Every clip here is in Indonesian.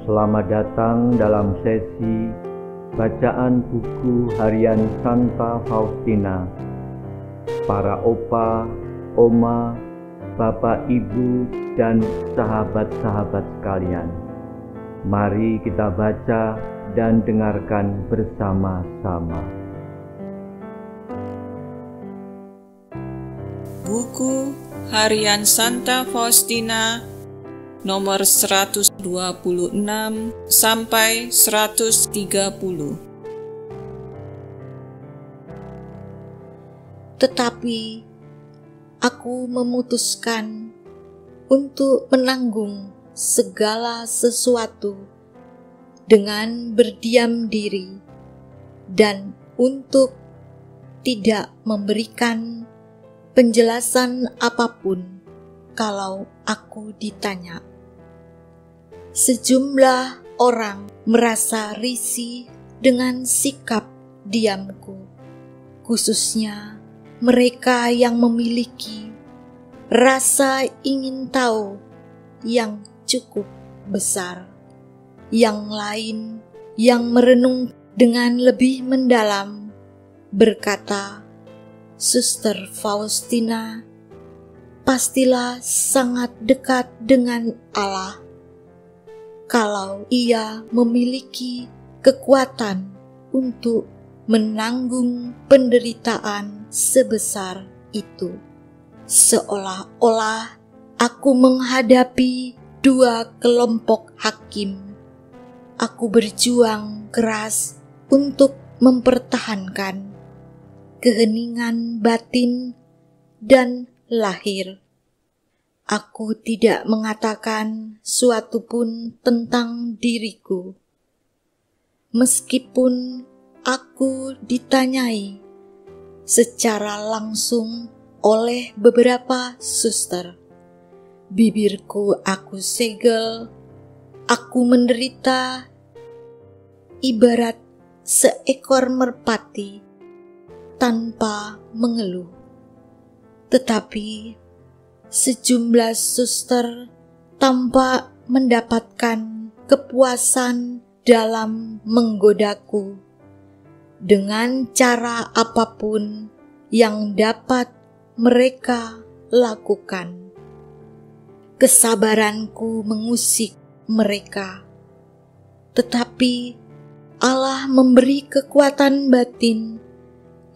Selamat datang dalam sesi bacaan buku harian Santa Faustina. Para opa, oma, bapak, ibu, dan sahabat-sahabat sekalian, mari kita baca dan dengarkan bersama-sama. Buku harian Santa Faustina nomor 126 sampai 130. Tetapi aku memutuskan untuk menanggung segala sesuatu dengan berdiam diri dan untuk tidak memberikan penjelasan apapun kalau aku ditanya. Sejumlah orang merasa risih dengan sikap diamku, khususnya mereka yang memiliki rasa ingin tahu yang cukup besar. Yang lain yang merenung dengan lebih mendalam berkata, Suster Faustina pastilah sangat dekat dengan Allah kalau ia memiliki kekuatan untuk menanggung penderitaan sebesar itu. Seolah-olah aku menghadapi dua kelompok hakim. Aku berjuang keras untuk mempertahankan keheningan batin dan lahir. Aku tidak mengatakan suatu pun tentang diriku. Meskipun aku ditanyai secara langsung oleh beberapa suster, bibirku aku segel, aku menderita ibarat seekor merpati tanpa mengeluh. Tetapi sejumlah suster tampak mendapatkan kepuasan dalam menggodaku dengan cara apapun yang dapat mereka lakukan. Kesabaranku mengusik mereka, tetapi Allah memberi kekuatan batin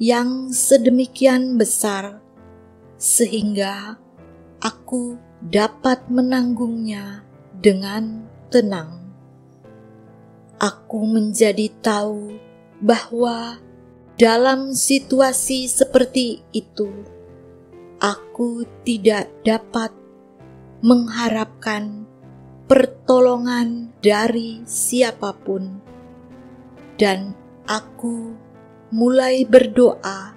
yang sedemikian besar sehingga aku dapat menanggungnya dengan tenang. Aku menjadi tahu bahwa dalam situasi seperti itu, aku tidak dapat mengharapkan pertolongan dari siapapun, dan aku mulai berdoa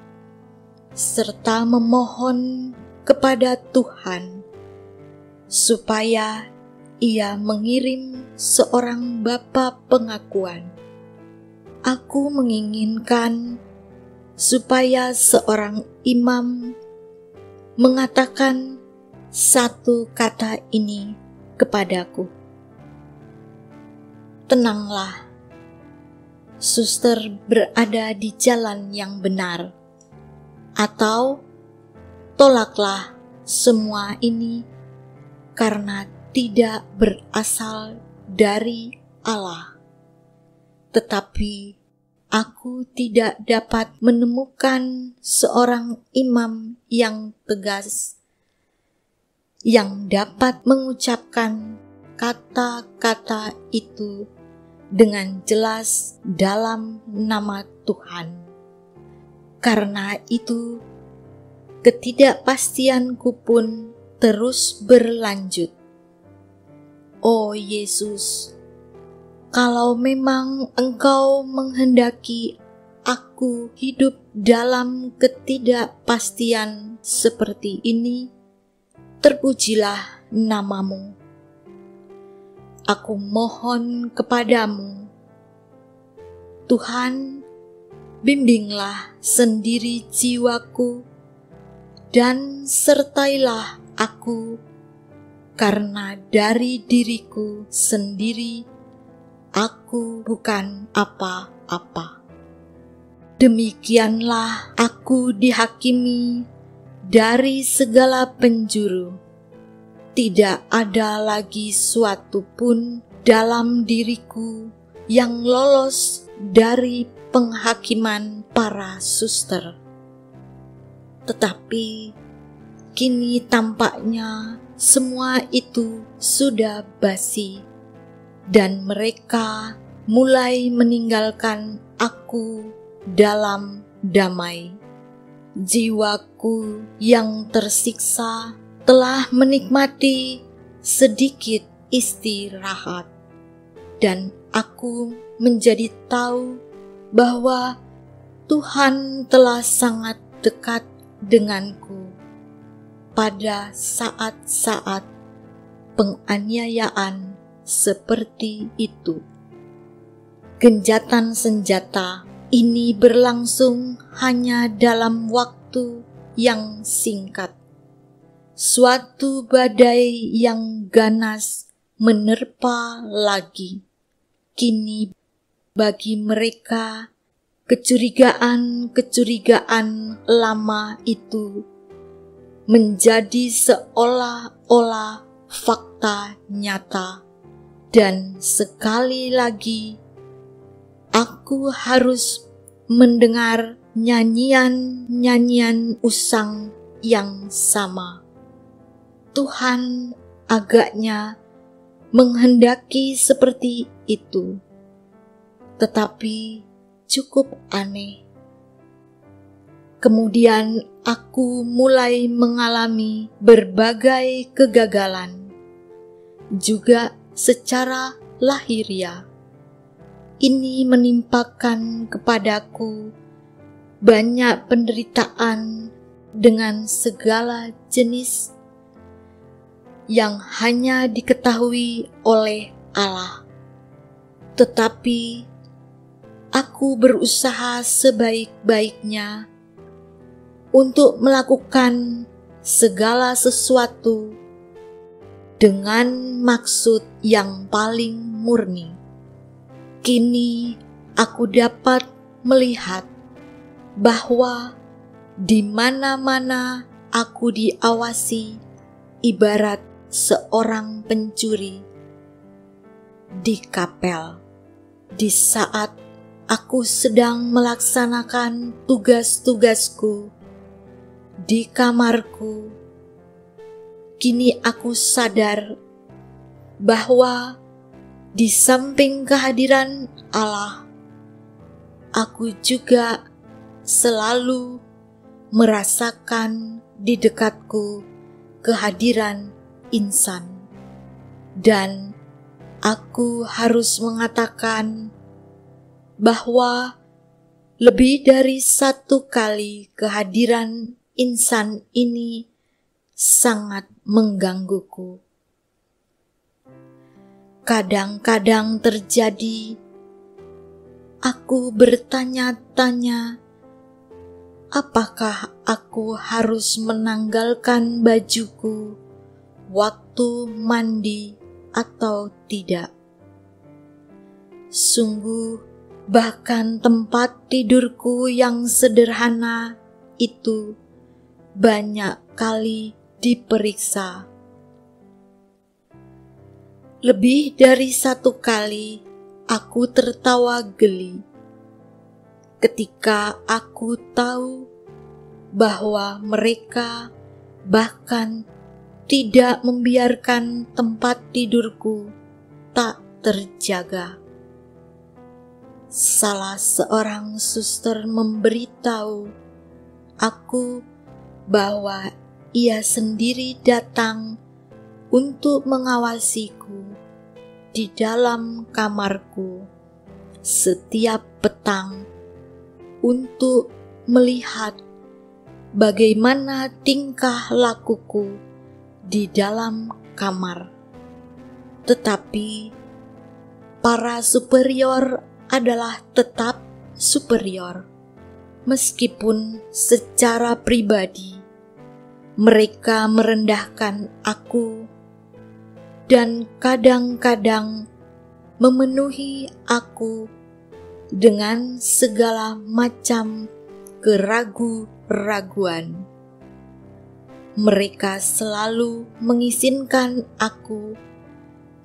serta memohon kepada Tuhan supaya Ia mengirim seorang bapa pengakuan. Aku menginginkan supaya seorang imam mengatakan satu kata ini kepadaku. Tenanglah, suster berada di jalan yang benar. Atau tolaklah semua ini karena tidak berasal dari Allah. Tetapi aku tidak dapat menemukan seorang imam yang tegas yang dapat mengucapkan kata-kata itu dengan jelas dalam nama Tuhan. Karena itu, ketidakpastianku pun terus berlanjut. Oh Yesus, kalau memang Engkau menghendaki aku hidup dalam ketidakpastian seperti ini, terpujilah nama-Mu. Aku mohon kepadamu, Tuhan, bimbinglah sendiri jiwaku dan sertailah aku, karena dari diriku sendiri aku bukan apa-apa. Demikianlah aku dihakimi dari segala penjuru. Tidak ada lagi suatu pun dalam diriku yang lolos dari penghakiman para suster. Tetapi kini tampaknya semua itu sudah basi, dan mereka mulai meninggalkan aku dalam damai. Jiwaku yang tersiksa telah menikmati sedikit istirahat, dan aku menjadi tahu bahwa Tuhan telah sangat dekat denganku pada saat-saat penganiayaan seperti itu. Genjatan senjata ini berlangsung hanya dalam waktu yang singkat. Suatu badai yang ganas menerpa lagi. Kini bagi mereka kecurigaan lama itu menjadi seolah-olah fakta nyata, dan sekali lagi aku harus mendengar nyanyian usang yang sama. Tuhan agaknya menghendaki seperti itu, tetapi cukup aneh. Kemudian aku mulai mengalami berbagai kegagalan, juga secara lahiriah. Ini menimpakan kepadaku banyak penderitaan dengan segala jenis yang hanya diketahui oleh Allah. Tetapi aku berusaha sebaik-baiknya untuk melakukan segala sesuatu dengan maksud yang paling murni. Kini aku dapat melihat bahwa di mana-mana aku diawasi ibarat seorang pencuri. Di kapel, di saat aku sedang melaksanakan tugas-tugasku di kamarku, kini aku sadar bahwa di samping kehadiran Allah, aku juga selalu merasakan di dekatku kehadiran insan. Dan aku harus mengatakan bahwa lebih dari satu kali kehadiran insan ini sangat menggangguku. Kadang-kadang terjadi, aku bertanya-tanya, apakah aku harus menanggalkan bajuku waktu mandi atau tidak? Sungguh, bahkan tempat tidurku yang sederhana itu banyak kali diperiksa. Lebih dari satu kali aku tertawa geli ketika aku tahu bahwa mereka bahkan tidak membiarkan tempat tidurku tak terjaga. Salah seorang suster memberitahu aku bahwa ia sendiri datang untuk mengawasiku di dalam kamarku setiap petang untuk melihat bagaimana tingkah lakuku di dalam kamar. Tetapi para superior adalah tetap superior, meskipun secara pribadi mereka merendahkan aku dan kadang-kadang memenuhi aku dengan segala macam keraguan-raguan. Mereka selalu mengizinkan aku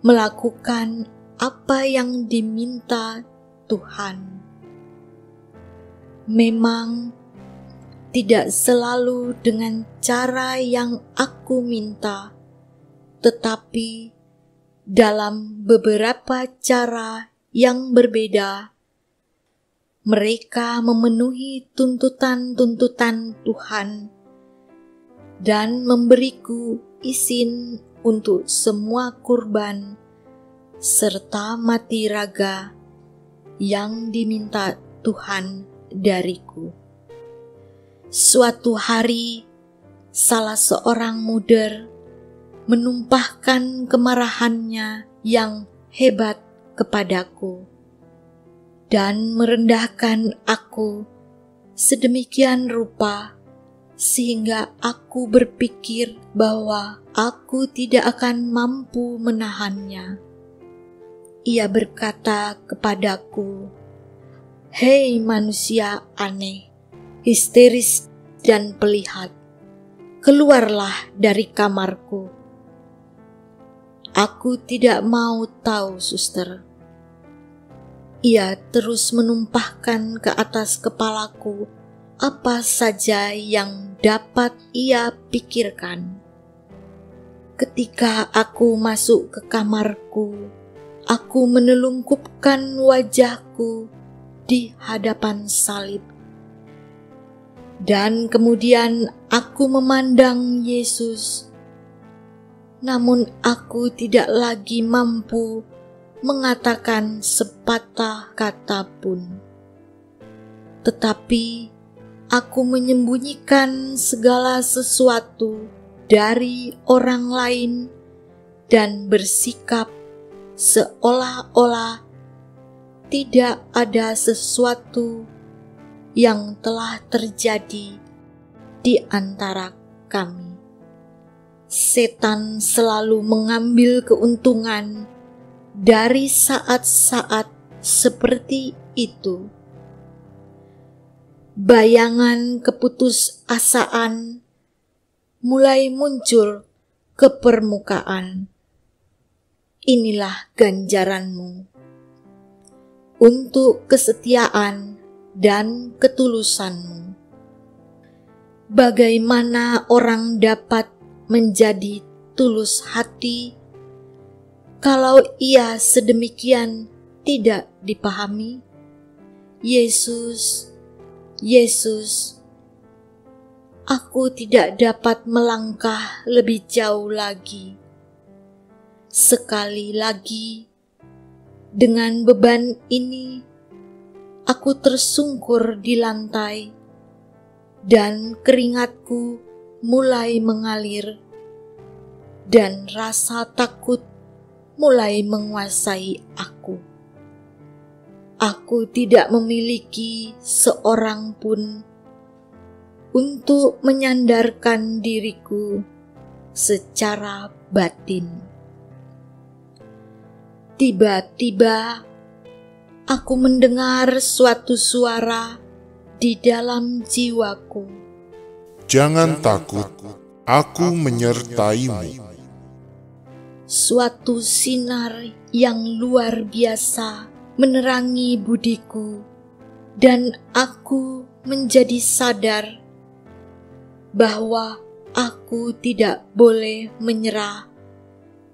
melakukan apa yang diminta Tuhan. Memang tidak selalu dengan cara yang aku minta, tetapi dalam beberapa cara yang berbeda, mereka memenuhi tuntutan-tuntutan Tuhan dan memberiku izin untuk semua kurban serta mati raga yang diminta Tuhan dariku. Suatu hari, salah seorang muda menumpahkan kemarahannya yang hebat kepadaku dan merendahkan aku sedemikian rupa sehingga aku berpikir bahwa aku tidak akan mampu menahannya. Ia berkata kepadaku, "Hei manusia aneh, histeris dan pelihat, keluarlah dari kamarku." Aku tidak mau tahu, suster. Ia terus menumpahkan ke atas kepalaku apa saja yang dapat ia pikirkan. Ketika aku masuk ke kamarku, aku menelungkupkan wajahku di hadapan salib. Dan kemudian aku memandang Yesus. Namun aku tidak lagi mampu mengatakan sepatah kata pun. Tetapi aku menyembunyikan segala sesuatu dari orang lain dan bersikap seolah-olah tidak ada sesuatu yang telah terjadi di antara kami. Setan selalu mengambil keuntungan dari saat-saat seperti itu. Bayangan keputusasaan mulai muncul ke permukaan. Inilah ganjaranmu untuk kesetiaan dan ketulusanmu. Bagaimana orang dapat menjadi tulus hati kalau ia sedemikian tidak dipahami? Yesus, aku tidak dapat melangkah lebih jauh lagi. Sekali lagi, dengan beban ini, aku tersungkur di lantai, dan keringatku mulai mengalir, dan rasa takut mulai menguasai aku. Aku tidak memiliki seorang pun untuk menyandarkan diriku secara batin. Tiba-tiba aku mendengar suatu suara di dalam jiwaku. Jangan takut, aku menyertaimu. Suatu sinar yang luar biasa menerangi budiku, dan aku menjadi sadar bahwa aku tidak boleh menyerah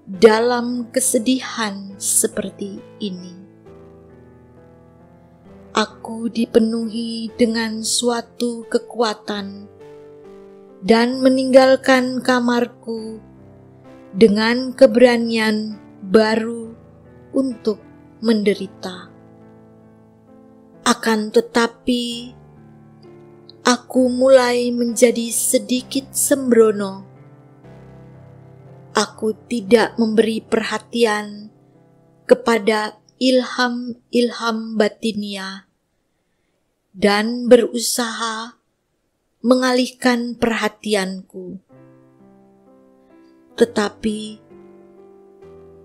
dalam kesedihan seperti ini. Aku dipenuhi dengan suatu kekuatan dan meninggalkan kamarku dengan keberanian baru untuk menderita. Akan tetapi, aku mulai menjadi sedikit sembrono. Aku tidak memberi perhatian kepada ilham-ilham batinia dan berusaha mengalihkan perhatianku. Tetapi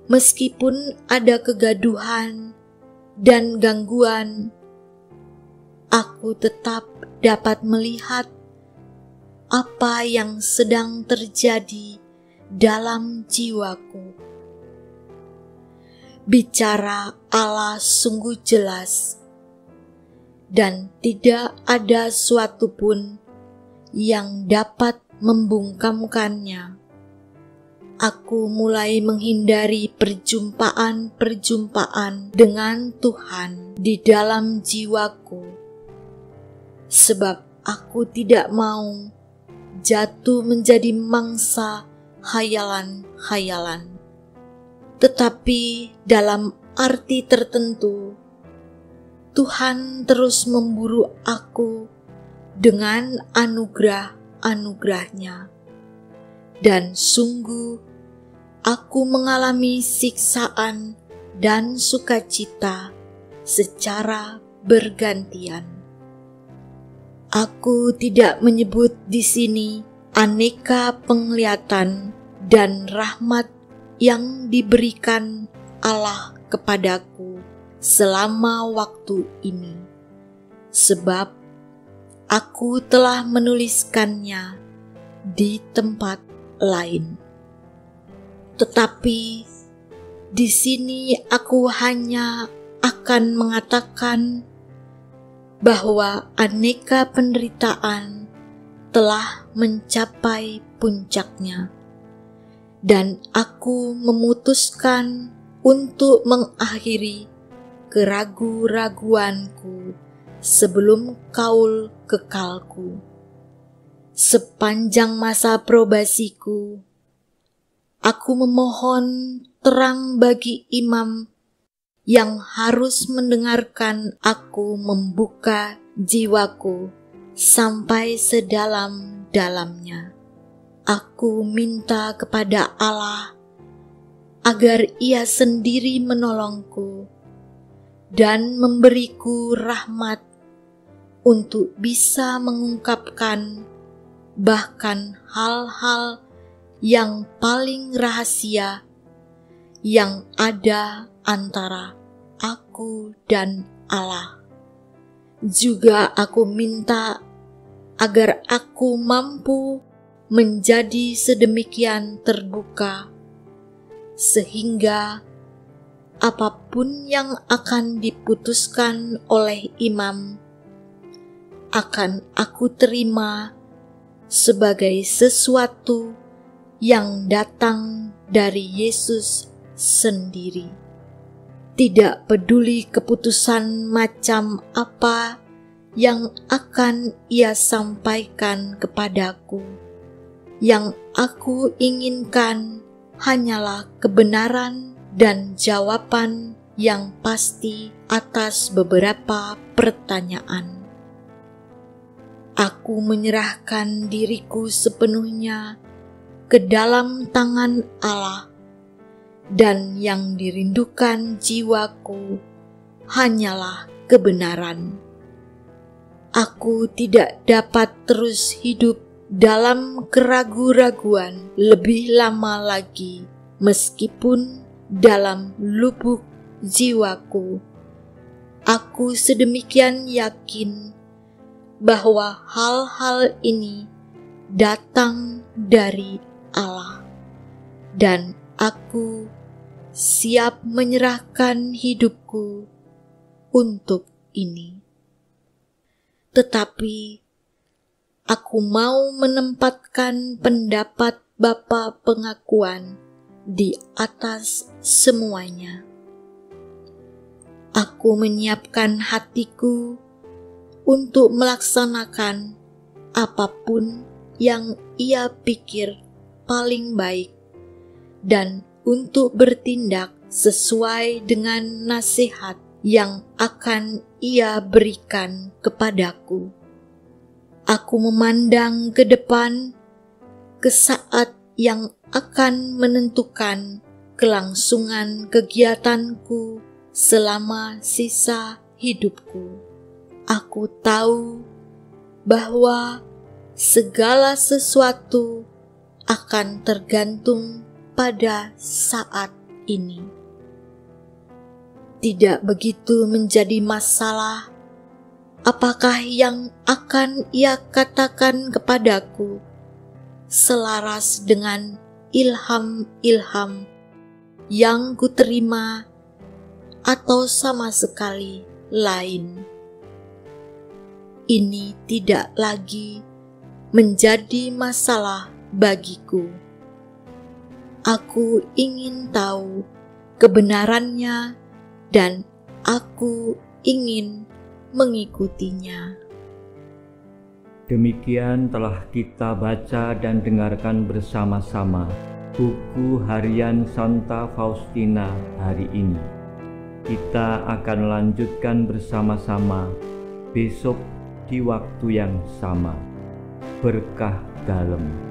Meskipun ada kegaduhan dan gangguan, aku tetap dapat melihat apa yang sedang terjadi dalam jiwaku. Bicara Allah sungguh jelas, dan tidak ada suatu pun yang dapat membungkamkannya. Aku mulai menghindari perjumpaan-perjumpaan dengan Tuhan di dalam jiwaku, sebab aku tidak mau jatuh menjadi mangsa khayalan-khayalan. Tetapi dalam arti tertentu, Tuhan terus memburu aku dengan anugerah-anugerahnya, dan sungguh aku mengalami siksaan dan sukacita secara bergantian. Aku tidak menyebut di sini aneka penglihatan dan rahmat yang diberikan Allah kepadaku selama waktu ini, sebab aku telah menuliskannya di tempat lain. Tetapi di sini aku hanya akan mengatakan bahwa aneka penderitaan telah mencapai puncaknya, dan aku memutuskan untuk mengakhiri keraguan-raguanku sebelum kaul kekalku. Sepanjang masa probasiku, aku memohon terang bagi imam yang harus mendengarkan aku membuka jiwaku sampai sedalam-dalamnya. Aku minta kepada Allah agar Ia sendiri menolongku dan memberiku rahmat untuk bisa mengungkapkan bahkan hal-hal yang paling rahasia yang ada antara aku dan Allah. Juga aku minta agar aku mampu menjadi sedemikian terbuka sehingga apapun yang akan diputuskan oleh imam akan aku terima sebagai sesuatu yang datang dari Yesus sendiri. Tidak peduli keputusan macam apa yang akan Ia sampaikan kepadaku, yang aku inginkan hanyalah kebenaran dan jawaban yang pasti atas beberapa pertanyaan. Aku menyerahkan diriku sepenuhnya ke dalam tangan Allah, dan yang dirindukan jiwaku hanyalah kebenaran. Aku tidak dapat terus hidup dalam keraguan-raguan lebih lama lagi, meskipun dalam lubuk jiwaku aku sedemikian yakin bahwa hal-hal ini datang dari Allah, dan aku siap menyerahkan hidupku untuk ini. Tetapi aku mau menempatkan pendapat Bapa pengakuan di atas semuanya. Aku menyiapkan hatiku untuk melaksanakan apapun yang Ia pikir paling baik, dan untuk bertindak sesuai dengan nasihat yang akan Ia berikan kepadaku. Aku memandang ke depan, ke saat yang akan menentukan kelangsungan kegiatanku selama sisa hidupku. Aku tahu bahwa segala sesuatu akan tergantung pada saat ini. Tidak begitu menjadi masalah apakah yang akan ia katakan kepadaku selaras dengan ilham-ilham yang kuterima atau sama sekali lain. Ini tidak lagi menjadi masalah bagiku. Aku ingin tahu kebenarannya dan aku ingin mengikutinya. Demikian telah kita baca dan dengarkan bersama-sama buku harian Santa Faustina hari ini. Kita akan lanjutkan bersama-sama besok di waktu yang sama. Berkah dalam.